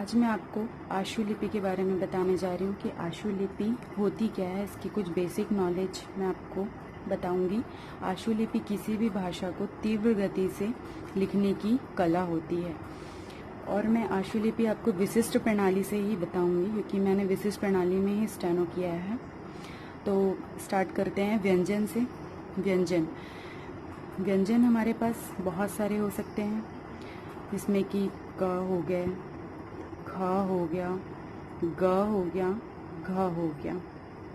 आज मैं आपको आशुलिपि के बारे में बताने जा रही हूँ कि आशुलिपि होती क्या है। इसकी कुछ बेसिक नॉलेज मैं आपको बताऊंगी। आशुलिपि किसी भी भाषा को तीव्र गति से लिखने की कला होती है और मैं आशुलिपि आपको विशिष्ट प्रणाली से ही बताऊंगी क्योंकि मैंने विशिष्ट प्रणाली में ही स्टेनो किया है। तो स्टार्ट करते हैं व्यंजन से। व्यंजन हमारे पास बहुत सारे हो सकते हैं, जिसमें कि क हो गए, ख हो गया, ग हो गया, घ हो गया।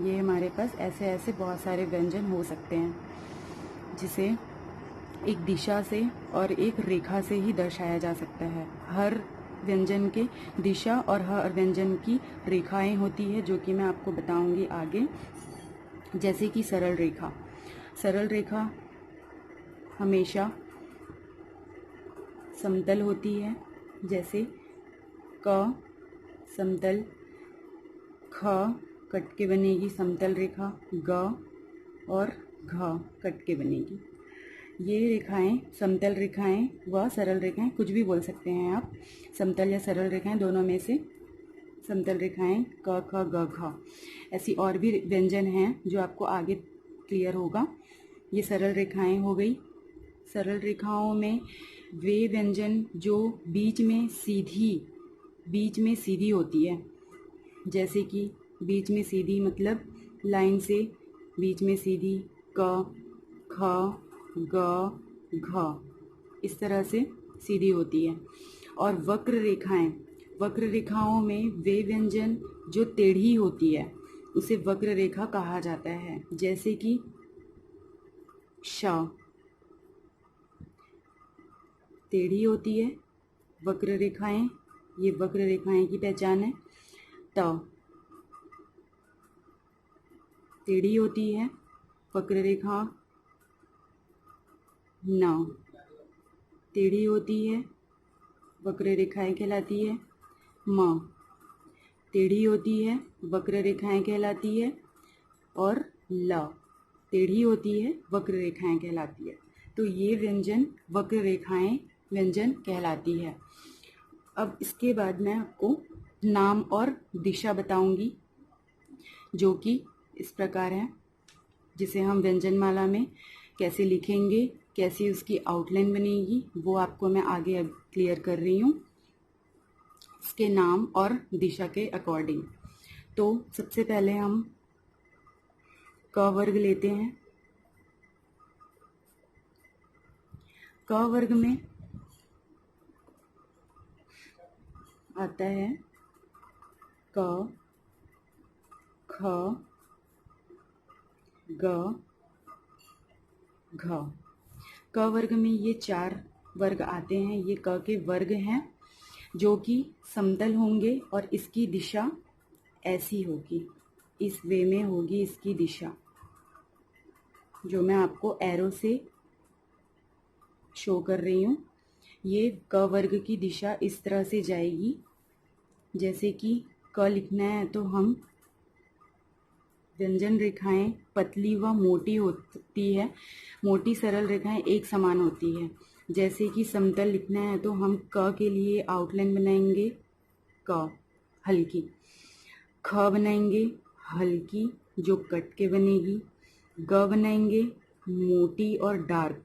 ये हमारे पास ऐसे ऐसे बहुत सारे व्यंजन हो सकते हैं, जिसे एक दिशा से और एक रेखा से ही दर्शाया जा सकता है। हर व्यंजन के दिशा और हर व्यंजन की रेखाएं होती है, जो कि मैं आपको बताऊंगी आगे। जैसे कि सरल रेखा हमेशा समतल होती है। जैसे क समतल, ख कट के बनेगी समतल रेखा, ग और घ कट के बनेगी। ये रेखाएं समतल रेखाएं व सरल रेखाएं, कुछ भी बोल सकते हैं आप। समतल या सरल रेखाएं दोनों में से समतल रेखाएं क ख ग घ। ऐसी और भी व्यंजन हैं जो आपको आगे क्लियर होगा। ये सरल रेखाएं हो गई। सरल रेखाओं में वे व्यंजन जो बीच में सीधी होती है। जैसे कि बीच में सीधी मतलब लाइन से बीच में सीधी, क ख ग घ, इस तरह से सीधी होती है। और वक्र रेखाओं में वे व्यंजन जो टेढ़ी होती है उसे वक्र रेखा कहा जाता है। जैसे कि श टेढ़ी होती है। वक्र रेखाएं, ये वक्र रेखाएं की पहचान है। त टेढ़ी होती है वक्र रेखा। न टेढ़ी होती है, वक्र रेखाएं कहलाती है। म टेढ़ी होती है, वक्र रेखाएं कहलाती है। और ल टेढ़ी होती है, वक्र रेखाएं कहलाती है। तो ये व्यंजन वक्र रेखाएं व्यंजन कहलाती है। अब इसके बाद मैं आपको नाम और दिशा बताऊंगी, जो कि इस प्रकार है, जिसे हम व्यंजनमाला में कैसे लिखेंगे, कैसी उसकी आउटलाइन बनेगी, वो आपको मैं आगे अब क्लियर कर रही हूँ इसके नाम और दिशा के अकॉर्डिंग। तो सबसे पहले हम क वर्ग लेते हैं। क वर्ग में आता है क ख ग घ। क वर्ग में ये 4 वर्ग आते हैं। ये क के वर्ग हैं जो कि समतल होंगे और इसकी दिशा ऐसी होगी, इस वे में होगी इसकी दिशा, जो मैं आपको एरो से शो कर रही हूँ। ये क वर्ग की दिशा इस तरह से जाएगी। जैसे कि क लिखना है तो हम व्यंजन रेखाएं पतली व मोटी होती है, मोटी सरल रेखाएं एक समान होती है। जैसे कि समतल लिखना है तो हम क के लिए आउटलाइन बनाएंगे क हल्की, ख बनाएंगे हल्की जो कट के बनेगी, ग बनाएंगे मोटी और डार्क,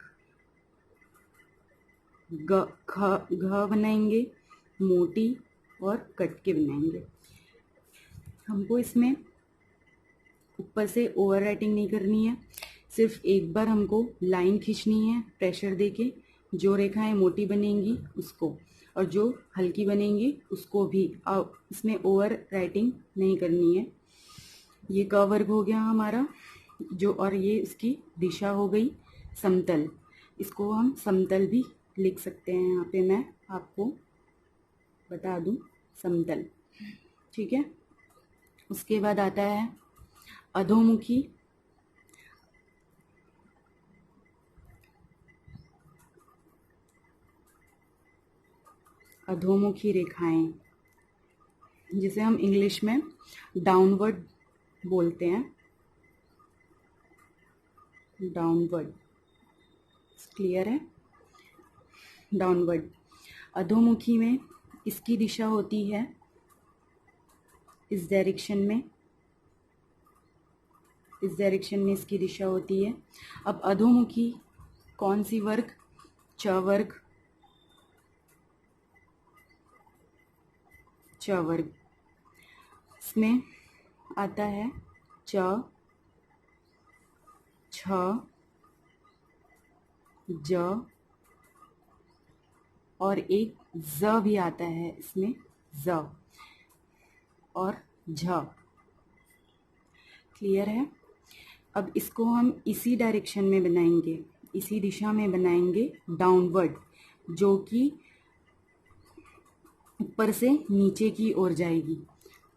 घ बनाएंगे मोटी और कट के बनाएंगे। हमको इसमें ऊपर से ओवर राइटिंग नहीं करनी है, सिर्फ एक बार हमको लाइन खींचनी है प्रेशर देके। जो रेखाएं मोटी बनेंगी उसको और जो हल्की बनेंगी उसको भी, इसमें ओवर राइटिंग नहीं करनी है। ये क वर्ग हो गया हमारा जो, और ये इसकी दिशा हो गई समतल। इसको हम समतल भी लिख सकते हैं। यहाँ पे मैं आपको बता दूं समतल, ठीक है। उसके बाद आता है अधोमुखी। अधोमुखी रेखाएं, जिसे हम इंग्लिश में डाउनवर्ड बोलते हैं, डाउनवर्ड, क्लियर है। डाउनवर्ड अधोमुखी में इसकी दिशा होती है इस डायरेक्शन में इसकी दिशा होती है। अब अधोमुखी कौन सी वर्ग? च वर्ग, च वर्ग। इसमें आता है च, छ, ज और एक ज भी आता है इसमें, ज और झ। क्लियर है? अब इसको हम इसी डायरेक्शन में बनाएंगे, इसी दिशा में बनाएंगे, डाउनवर्ड, जो कि ऊपर से नीचे की ओर जाएगी।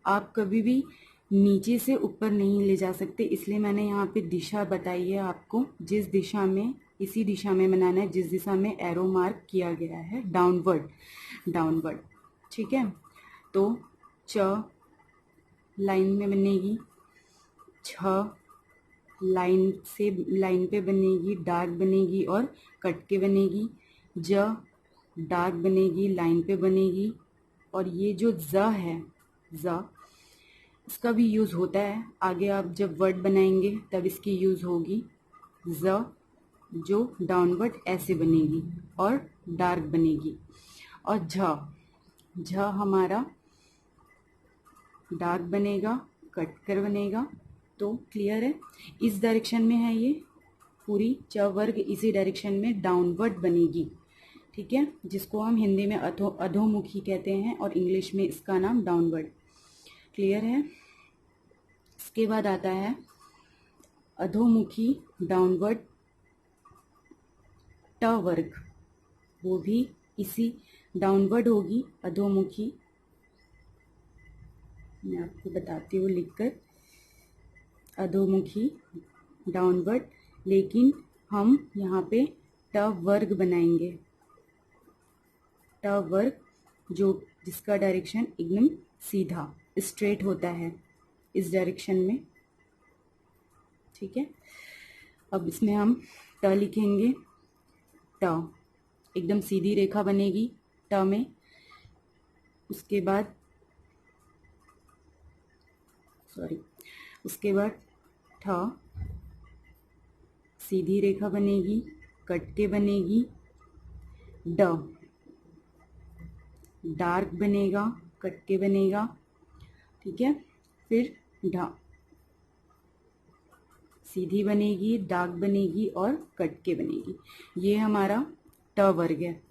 आप कभी भी नीचे से ऊपर नहीं ले जा सकते, इसलिए मैंने यहाँ पे दिशा बताई है आपको। जिस दिशा में, इसी दिशा में बनाना है जिस दिशा में एरो मार्क किया गया है, डाउनवर्ड, डाउनवर्ड। ठीक है, तो च लाइन में बनेगी, छ लाइन पे बनेगी, डार्क बनेगी और कट के बनेगी, ज डार्क बनेगी, लाइन पे बनेगी। और ये जो ज है, ज, इसका भी यूज़ होता है आगे, आप जब वर्ड बनाएंगे तब इसकी यूज़ होगी। ज जो डाउनवर्ड ऐसे बनेगी और डार्क बनेगी। और झ, झ हमारा डार्क बनेगा, कट कर बनेगा। तो क्लियर है? इस डायरेक्शन में है ये पूरी च वर्ग, इसी डायरेक्शन में डाउनवर्ड बनेगी। ठीक है, जिसको हम हिंदी में अधोमुखी कहते हैं और इंग्लिश में इसका नाम डाउनवर्ड। क्लियर है? इसके बाद आता है अधोमुखी डाउनवर्ड ट वर्ग, वो भी इसी डाउनवर्ड होगी अधोमुखी। मैं आपको बताती हूँ लिखकर, अधोमुखी डाउनवर्ड, लेकिन हम यहाँ पे ट वर्ग बनाएंगे, ट वर्ग, जो जिसका डायरेक्शन एकदम सीधा स्ट्रेट होता है इस डायरेक्शन में। ठीक है, अब इसमें हम ट लिखेंगे, ट एकदम सीधी रेखा बनेगी ट में। उसके बाद ठ सीधी रेखा बनेगी, कट के बनेगी, ड डार्क बनेगा, कट के बनेगा। ठीक है, फिर ढ सीधी बनेगी, डार्क बनेगी और कट के बनेगी। ये हमारा ट वर्ग है,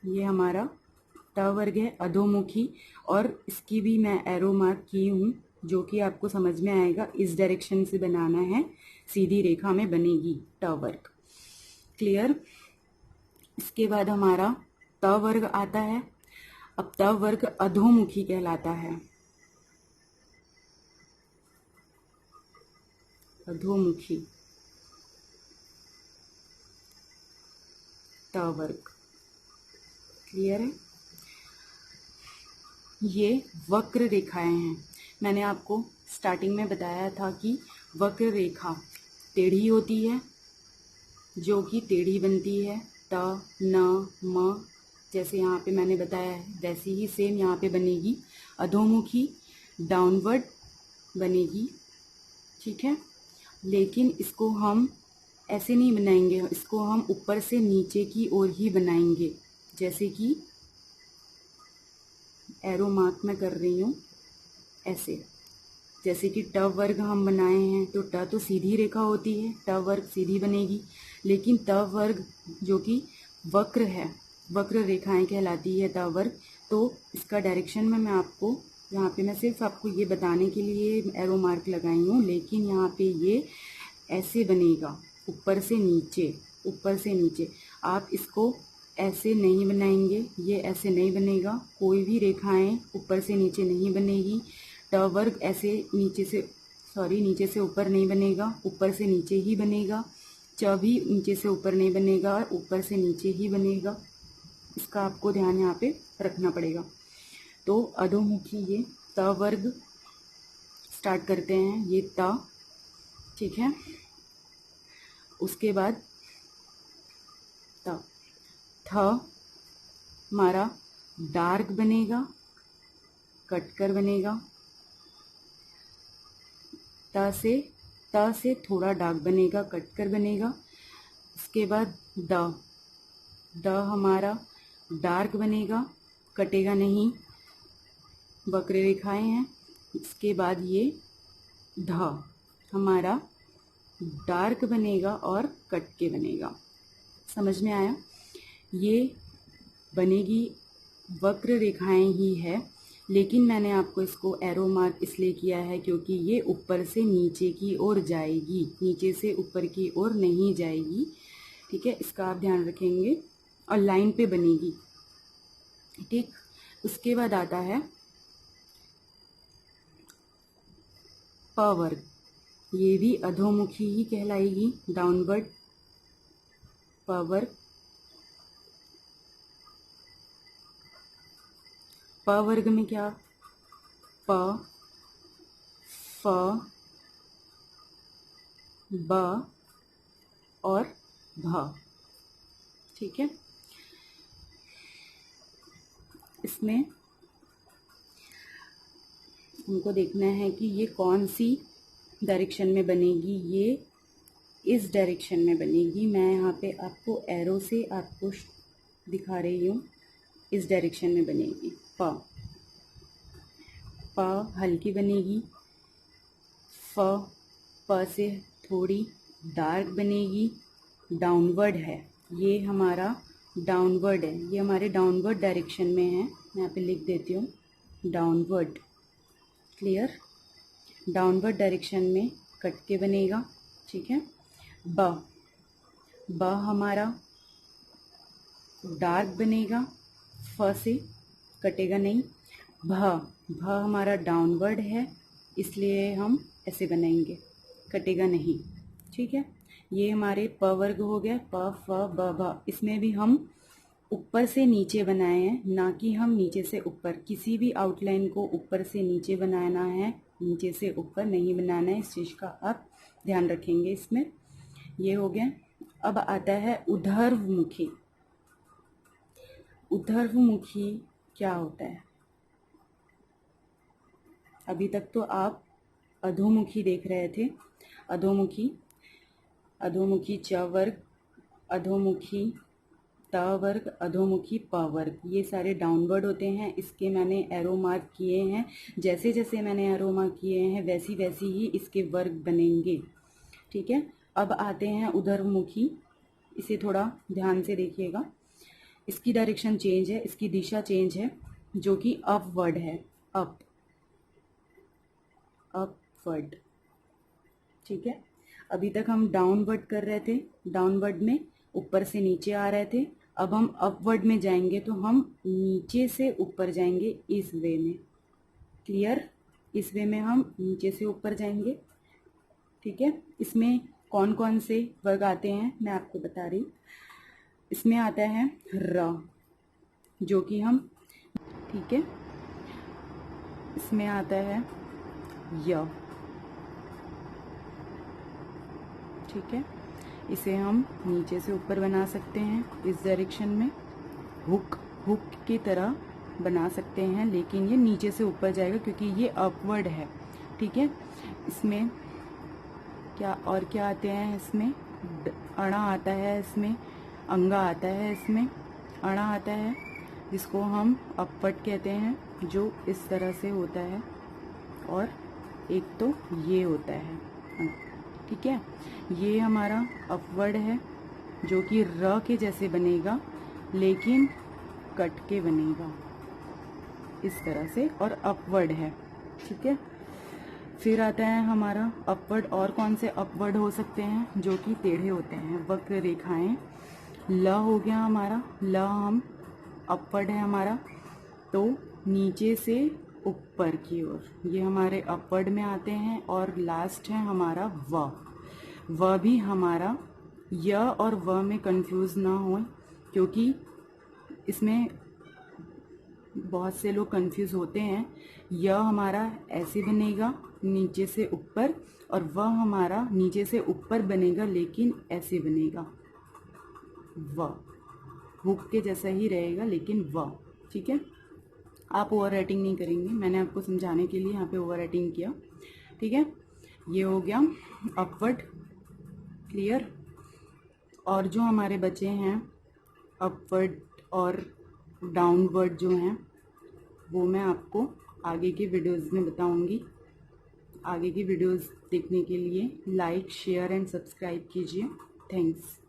ये हमारा ट वर्ग है अधोमुखी। और इसकी भी मैं एरो मार्क की हूँ, जो कि आपको समझ में आएगा। इस डायरेक्शन से बनाना है, सीधी रेखा में बनेगी ट वर्ग। क्लियर? इसके बाद हमारा त वर्ग आता है। अब त वर्ग अधोमुखी कहलाता है, अधोमुखी त वर्ग। क्लियर है? ये वक्र रेखाएं हैं। मैंने आपको स्टार्टिंग में बताया था कि वक्र रेखा टेढ़ी होती है, जो कि टेढ़ी बनती है, त न म, जैसे यहाँ पे मैंने बताया है वैसी ही सेम यहाँ पे बनेगी, अधोमुखी डाउनवर्ड बनेगी। ठीक है, लेकिन इसको हम ऐसे नहीं बनाएंगे, इसको हम ऊपर से नीचे की ओर ही बनाएंगे, जैसे कि एरो मार्क मैं कर रही हूँ ऐसे। जैसे कि ट वर्ग हम बनाए हैं, तो ट तो सीधी रेखा होती है, ट वर्ग सीधी बनेगी। लेकिन त वर्ग जो कि वक्र है, वक्र रेखाएं कहलाती है त वर्ग। तो इसका डायरेक्शन में मैं आपको यहाँ पे, मैं सिर्फ आपको ये बताने के लिए एरो मार्क लगाई हूँ, लेकिन यहाँ पे ये ऐसे बनेगा, ऊपर से नीचे, ऊपर से नीचे। आप इसको ऐसे नहीं बनाएंगे, ये ऐसे नहीं बनेगा, कोई भी रेखाएं ऊपर से नीचे नहीं बनेगी। ट वर्ग ऐसे नीचे से ऊपर नहीं बनेगा, ऊपर से नीचे ही बनेगा। च भी नीचे से ऊपर नहीं बनेगा, ऊपर से नीचे ही बनेगा। इसका आपको ध्यान यहाँ पे रखना पड़ेगा। तो अधोमुखी ये त वर्ग स्टार्ट करते हैं, ये त। ठीक है, उसके बाद त, थ हमारा डार्क बनेगा, कट कर बनेगा, त से थोड़ा डार्क बनेगा, कट कर बनेगा। उसके बाद द हमारा डार्क बनेगा, कटेगा नहीं, वक्र रेखाएं हैं। इसके बाद ये ध हमारा डार्क बनेगा और कट के बनेगा। समझ में आया? ये बनेगी वक्र रेखाएं ही है, लेकिन मैंने आपको इसको एरो मार्क इसलिए किया है क्योंकि ये ऊपर से नीचे की ओर जाएगी, नीचे से ऊपर की ओर नहीं जाएगी। ठीक है, इसका आप ध्यान रखेंगे और लाइन पे बनेगी। ठीक, उसके बाद आता है प वर्ग। ये भी अधोमुखी ही कहलाएगी, डाउनवर्ड प वर्ग। प वर्ग में क्या? प, फ, ब और भ। ठीक है, इसमें हमको देखना है कि ये कौन सी डायरेक्शन में बनेगी। ये इस डायरेक्शन में बनेगी। मैं यहाँ पे आपको एरो से आपको दिखा रही हूँ, इस डायरेक्शन में बनेगी। प हल्की बनेगी। प से थोड़ी डार्क बनेगी, डाउनवर्ड है, ये हमारा डाउनवर्ड है, ये हमारे डाउनवर्ड डायरेक्शन में है। मैं यहाँ पे लिख देती हूँ डाउनवर्ड। क्लियर? डाउनवर्ड डायरेक्शन में कट के बनेगा। ठीक है, ब हमारा डार्क बनेगा, फ से कटेगा नहीं। भ हमारा डाउनवर्ड है, इसलिए हम ऐसे बनाएंगे, कटेगा नहीं। ठीक है, ये हमारे प वर्ग हो गया। प, फ, ब, भ। इसमें भी हम ऊपर से नीचे बनाए हैं, ना कि हम नीचे से ऊपर। किसी भी आउटलाइन को ऊपर से नीचे बनाना है, नीचे से ऊपर नहीं बनाना है। इस चीज़ का आप ध्यान रखेंगे इसमें। ये हो गया। अब आता है ऊर्ध्वमुखी। ऊर्ध्वमुखी क्या होता है? अभी तक तो आप अधोमुखी देख रहे थे। अधोमुखी, अधोमुखी च वर्ग, अधोमुखी त वर्ग, अधोमुखी प वर्ग, ये सारे डाउनवर्ड होते हैं। इसके मैंने एरो मार्क किए हैं। जैसे जैसे मैंने एरो मार्क किए हैं वैसी वैसी ही इसके वर्ग बनेंगे। ठीक है, अब आते हैं ऊर्ध्वमुखी। इसे थोड़ा ध्यान से देखिएगा। इसकी डायरेक्शन चेंज है, इसकी दिशा चेंज है, जो कि अपवर्ड है। अपवर्ड। ठीक है, अभी तक हम डाउनवर्ड कर रहे थे, डाउनवर्ड में ऊपर से नीचे आ रहे थे। अब हम अपवर्ड में जाएंगे तो हम नीचे से ऊपर जाएंगे, इस वे में। क्लियर? इस वे में हम नीचे से ऊपर जाएंगे। ठीक है, इसमें कौन कौन से वर्ग आते हैं मैं आपको बता रही। इसमें आता है र, जो कि हम, ठीक है, इसमें आता है य। ठीक है, इसे हम नीचे से ऊपर बना सकते हैं, इस डायरेक्शन में हुक की तरह बना सकते हैं, लेकिन ये नीचे से ऊपर जाएगा क्योंकि ये अपवर्ड है। ठीक है, इसमें क्या और क्या आते हैं? इसमें अणा आता है, इसमें अंगा आता है, इसमें अणा आता है, जिसको हम अपवर्ड कहते हैं, जो इस तरह से होता है, और एक तो ये होता है। ठीक है, ये हमारा अपवर्ड है, जो कि र के जैसे बनेगा, लेकिन कट के बनेगा इस तरह से, और अपवर्ड है। ठीक है, फिर आता है हमारा अपवर्ड। और कौन से अपवर्ड हो सकते हैं जो कि टेढ़े होते हैं? वक्र रेखाएं। ल हो गया हमारा, ल हम अपवर्ड है हमारा, तो नीचे से ऊपर की ओर, ये हमारे अपवर्ड में आते हैं। और लास्ट है हमारा व भी हमारा, य और व में कंफ्यूज ना हो, क्योंकि इसमें बहुत से लोग कंफ्यूज होते हैं। य हमारा ऐसे बनेगा नीचे से ऊपर, और व हमारा नीचे से ऊपर बनेगा लेकिन ऐसे बनेगा, व हुक के जैसा ही रहेगा लेकिन व। ठीक है, आप ओवर राइटिंग नहीं करेंगे, मैंने आपको समझाने के लिए यहाँ पे ओवर राइटिंग किया। ठीक है, ये हो गया अपवर्ड, क्लियर। और जो हमारे बचे हैं अपवर्ड और डाउनवर्ड जो हैं, वो मैं आपको आगे की वीडियोस में बताऊंगी। आगे की वीडियोस देखने के लिए लाइक, शेयर एंड सब्सक्राइब कीजिए। थैंक्स।